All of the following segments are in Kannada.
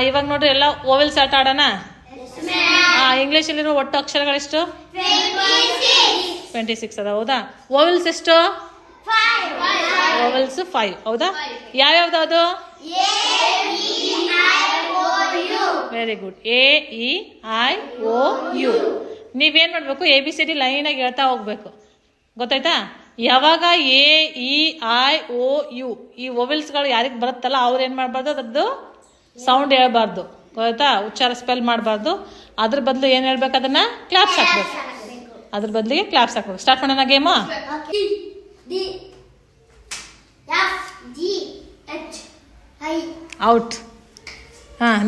ಇವಾಗ ನೋಡ್ರಿ ಎಲ್ಲ ಓವೆಲ್ಸ್ ಆಟ ಆಡೋಣ. ಇಂಗ್ಲೀಷಲ್ಲಿರೋ ಒಟ್ಟು ಅಕ್ಷರಗಳೆಷ್ಟು? 26 ಅದ. ಹೌದಾ? ಓವೆಲ್ಸ್ ಎಷ್ಟು? ಓವೆಲ್ಸ್ 5. ಹೌದಾ? ಯಾವ್ಯಾವ್ದು ಅದು? Very good. AEIOU. ನೀವೇನು ಮಾಡಬೇಕು? ABCD ಲೈನಾಗಿ ಹೇಳ್ತಾ ಹೋಗ್ಬೇಕು. ಗೊತ್ತಾಯ್ತಾ? ಯಾವಾಗ AEIOU ಈ ಓವೆಲ್ಸ್ಗಳು ಯಾರಿಗೆ ಬರುತ್ತಲ್ಲ ಅವ್ರು ಏನು ಮಾಡಬಾರ್ದು, ಅದರದ್ದು ಸೌಂಡ್ ಹೇಳ್ಬಾರ್ದು. ಗೊತ್ತಾ? ಉಚ್ಚಾರ ಸ್ಪೆಲ್ ಮಾಡಬಾರ್ದು. ಅದ್ರ ಬದಲು ಏನು ಹೇಳ್ಬೇಕು? ಅದನ್ನ ಕ್ಲಾಪ್ಸ್ ಹಾಕ್ಬೇಕು. ಅದ್ರ ಬದಲಿಗೆ ಕ್ಲಾಪ್ಸ್ ಹಾಕ್ಬೇಕು. ಸ್ಟಾರ್ಟ್ ಮಾಡೋಣ ಗೇಮು. ಔಟ್.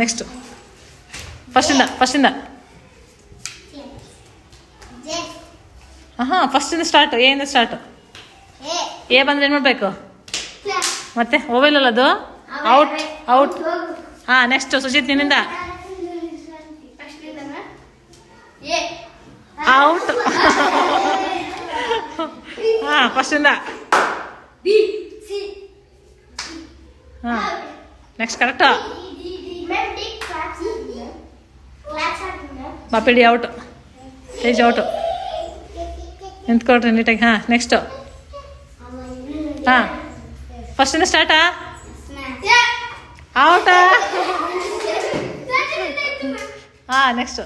ನೆಕ್ಸ್ಟು ಫಸ್ಟಿಂದ. ಫಸ್ಟಿಂದ ಸ್ಟಾರ್ಟ್. ಏನಿಂದ ಸ್ಟಾರ್ಟ್? ಎ ಬಂದ್ರೆ ಏನು ಮಾಡಬೇಕು? ಮತ್ತೆ ಓವೆಲ್ ಅಲ್ಲ ಅದು. ಔಟ್. ಔಟ್. ನೆಕ್ಸ್ಟ್ ಸುಜಿತ್ ನಿನ್ನಿಂದ. ಔಟ್. ಫಸ್ಟಿಂದ. Next correct. ಬಾಪಿಡಿ ಔಟ್. ತೇಜ್ ಔಟು. ನಿಂತ್ಕೊಳ್ರಿ ನೀಟಾಗಿ. ನೆಕ್ಸ್ಟು. ಫಸ್ಟಿಂದ ಸ್ಟಾರ್ಟಾ? ಔಟಾ? ನೆಕ್ಸ್ಟು.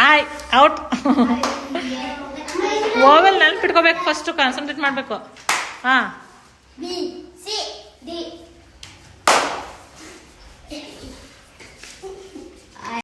I out. ಓವೆಲ್ ನೆನ್ಪಿಟ್ಕೋಬೇಕು. ಫಸ್ಟು ಕಾನ್ಸಂಟ್ರೇಟ್ ಮಾಡಬೇಕು.